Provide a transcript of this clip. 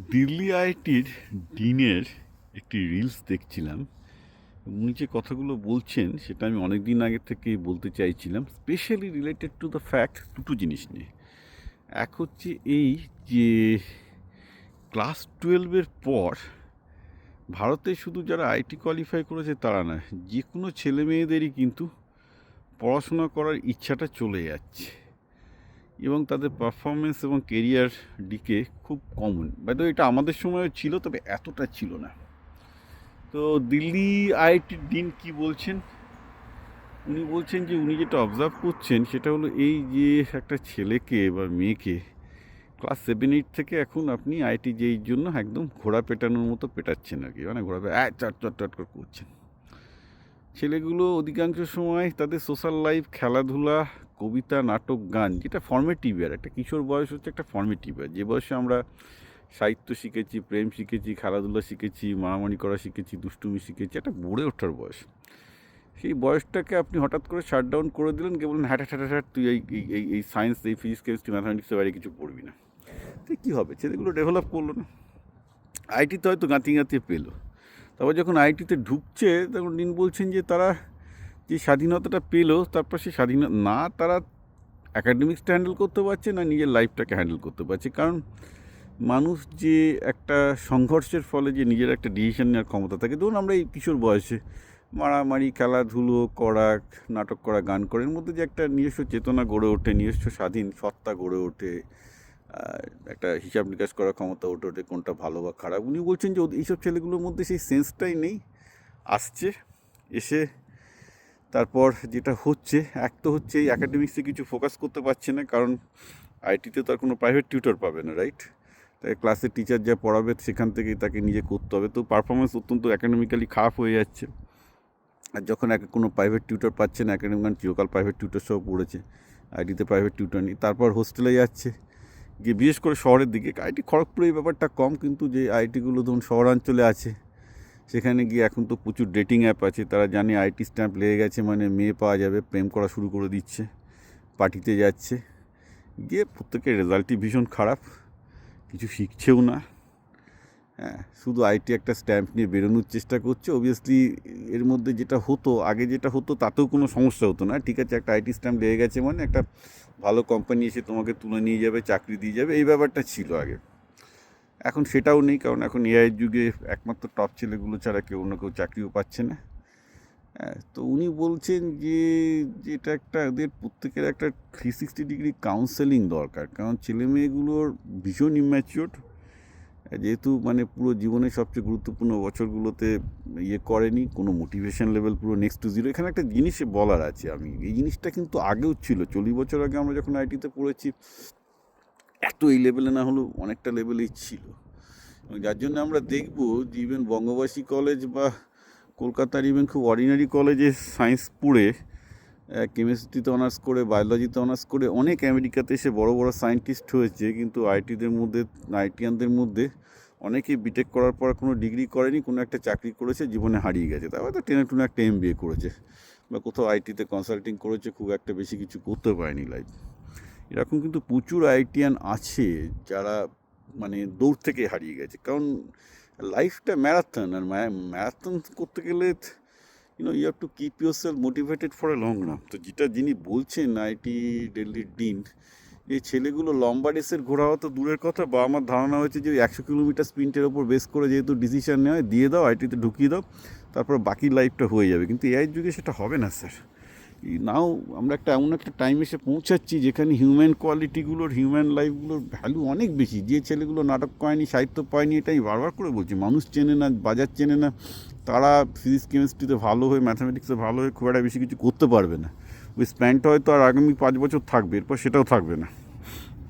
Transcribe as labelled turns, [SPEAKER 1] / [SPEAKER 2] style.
[SPEAKER 1] দিল্লি আইআইটির ডিনের একটি রিলস দেখছিলাম। উনি যে কথাগুলো বলছেন সেটা আমি অনেক দিন আগে থেকেই বলতে চাইছিলাম, specially related to the fact দুটো জিনিস নিয়ে। এক হচ্ছে এই যে ক্লাস 12-এর পর ভারতে শুধু যারা আইটি কোয়ালিফাই করেছে তারা না, যে কোনো ছেলে মেয়েদেরই কিন্তু পড়াশোনা করার ইচ্ছাটা চলে যাচ্ছে এবং তাদের পারফরমেন্স এবং কেরিয়ার দিকে খুব কমন। বাইদ এটা আমাদের সময়ও ছিল, তবে এতটা ছিল না। তো দিল্লি আইআইটির ডিন কি বলছেন, উনি বলছেন যে উনি যেটা অবজার্ভ করছেন সেটা হলো এই যে একটা ছেলেকে বা মেয়েকে ক্লাস 7-8 থেকে এখন আপনি আইটি যেই জন্য একদম ঘোড়া পেটানোর মতো পেটাচ্ছেন আর কি, মানে ঘোড়া চট চট চট করে করছেন। ছেলেগুলো অধিকাংশ সময় তাদের সোশ্যাল লাইফ, খেলাধুলা, কবিতা, নাটক, গান, যেটা ফর্মেটিভ ইয়ার, একটা কিশোর বয়স হচ্ছে একটা ফর্মেটিভ ইয়ার, যে বয়সে আমরা সাহিত্য শিখেছি, প্রেম শিখেছি, খেলাধুলা শিখেছি, মারামারি করা শিখেছি, দুষ্টুমি শিখেছি, একটা গড়ে ওঠার বয়স। সেই বয়সটাকে আপনি হঠাৎ করে শাটডাউন করে দিলেন, কে বললেন হ্যাট হ্যাট হ্যাট তুই এই এই এই সায়েন্স, এই ফিজিক্স, কেমিস্ট্রি, ম্যাথামেটিক্সের বাইরে কিছু পড়বি না। তো কী হবে, ছেলেগুলো ডেভেলপ করলো না, আইটিতে হয়তো গাঁতিয়ে গাঁতিয়ে পেলো। তারপর যখন আইটিতে ঢুকছে তখন দিন বলছেন যে তারা যে স্বাধীনতাটা পেলো, তারপর সেই স্বাধীনতা না তারা অ্যাকাডেমিক্সটা হ্যান্ডেল করতে পারছে না নিজের লাইফটাকে হ্যান্ডেল করতে পারছে। কারণ মানুষ যে একটা সংঘর্ষের ফলে যে নিজের একটা ডিসিশন নেওয়ার ক্ষমতা থাকে, ধরুন আমরা এই কিশোর বয়সে মারামারি, খেলাধুলো করা, নাটক করা, গান করার এর মধ্যে যে একটা নিজস্ব চেতনা গড়ে ওঠে, নিজস্ব স্বাধীন সত্তা গড়ে ওঠে, একটা হিসাব নিকাশ করার ক্ষমতা ওঠে কোনটা ভালো বা খারাপ। উনি বলছেন যে এইসব ছেলেগুলোর মধ্যে সেই সেন্সটাই নেই। আসছে এসে তারপর যেটা হচ্ছে, এক তো হচ্ছে এই অ্যাকাডেমিক্সে কিছু ফোকাস করতে পারছে না, কারণ আইটিতে তো আর কোনো প্রাইভেট টিউটর পাবে না, রাইট? তাই ক্লাসের টিচার যা পড়াবে সেখান থেকেই তাকে নিজে করতে হবে। তো পারফরমেন্স অত্যন্ত অ্যাকাডেমিক্যালি খারাপ হয়ে যাচ্ছে। আর যখন কোনো প্রাইভেট টিউটর পাচ্ছে না, অ্যাকাডেমিক চিরকাল প্রাইভেট টিউটর সব পড়েছে, আইটিতে প্রাইভেট টিউটর নেই, তারপর হোস্টেলে যাচ্ছে গিয়ে, বিশেষ করে শহরের দিকে। আইটি খড়গপুরে এই ব্যাপারটা কম, কিন্তু যে আইটিগুলো ধরুন শহরাঞ্চলে আছে সেখানে গিয়ে এখন তো প্রচুর ডেটিং অ্যাপ আছে, তারা জানে আইটি স্ট্যাম্প লেগে গেছে মানে মেয়ে পাওয়া যাবে, প্রেম করা শুরু করে দিচ্ছে, পার্টিতে যাচ্ছে, গিয়ে প্রত্যেকের রেজাল্টই ভীষণ খারাপ, কিছু শিখছেও না। হ্যাঁ, শুধু আইটি একটা স্ট্যাম্প নিয়ে বেরোনোর চেষ্টা করছে। অবভিয়াসলি এর মধ্যে যেটা হতো আগে, যেটা হতো তাতেও কোনো সমস্যা হতো না, ঠিক আছে একটা আইটি স্ট্যাম্প লেগে গেছে মানে একটা ভালো কোম্পানি এসে তোমাকে তুলে নিয়ে যাবে, চাকরি দিয়ে যাবে, এই ব্যাপারটা ছিল আগে। এখন সেটাও নেই, কারণ এখন এআইয়ের যুগে একমাত্র টপ ছেলেগুলো ছাড়া কেউ অন্য কেউ চাকরিও পাচ্ছে না। তো উনি বলছেন যে এটা একটা ওদের প্রত্যেকের একটা 360 ডিগ্রি কাউন্সেলিং দরকার, কারণ ছেলেমেয়েগুলোর ভীষণ ইম্যাচিওর, যেহেতু মানে পুরো জীবনের সবচেয়ে গুরুত্বপূর্ণ বছরগুলোতে করেনি, কোনো মোটিভেশন লেভেল পুরো নেক্সট টু জিরো। এখানে একটা জিনিসে বলার আছে, আমি এই জিনিসটা কিন্তু আগেও ছিল, 40 বছর আগে আমরা যখন আইটিতে পড়েছি এত এই লেভেলে না হলেও অনেকটা লেভেলেই ছিল। যার জন্য আমরা দেখব যে ইভেন বঙ্গবাসী কলেজ বা কলকাতার ইভেন খুব অর্ডিনারি কলেজে সায়েন্স পড়ে, কেমিস্ট্রিতে অনার্স করে, বায়োলজিতে অনার্স করে অনেক আমেরিকাতে এসে বড় বড় সায়েন্টিস্ট হয়েছে, কিন্তু আইটিয়ানদের মধ্যে অনেকেই বিটেক করার পর কোনো ডিগ্রি করেনি, কোনো একটা চাকরি করেছে, জীবনে হারিয়ে গেছে। তারপর তো টেনে টুনে একটা MBA করেছে বা কোথাও আইটিতে কনসাল্টিং করেছে, খুব একটা বেশি কিছু করতে পারেনি লাইফ। এরকম কিন্তু প্রচুর আইটিয়ান আছে যারা মানে দৌড় থেকে হারিয়ে গেছে, কারণ লাইফটা ম্যারাথন, আর ম্যারাথন করতে গেলে you have to keep yourself motivated for a long run. তো যিনি বলছেন আইটি দিল্লির ডিন, এই ছেলেগুলো লম্বা রেসের ঘোরা হতো দূরের কথা, বা আমার ধারণা হয়েছে যে 100 কিলোমিটার স্প্রিন্টের ওপর বেস করে যেহেতু ডিসিশন নেওয়া, দিয়ে দাও আইটিতে ঢুকিয়ে দাও, তারপর বাকি লাইফটা হয়ে যাবে। কিন্তু এআই যুগে সেটা হবে না স্যার। নাও আমরা এমন একটা টাইম এসে পৌঁছাচ্ছি যেখানে হিউম্যান কোয়ালিটিগুলোর, হিউম্যান লাইফগুলোর ভ্যালু অনেক বেশি। যে ছেলেগুলো নাটক পায়নি, সাহিত্য পায়নি, এটাই বারবার করে বলছি, মানুষ চেনে না, বাজার চেনে না, তারা ফিজিক্স কেমিস্ট্রিতে ভালো হয়ে, ম্যাথামেটিক্সে ভালো হয়ে খুব একটা বেশি কিছু করতে পারবে না। ওই স্প্যানটা হয়তো আর আগামী 5 বছর থাকবে, এরপর সেটাও থাকবে না।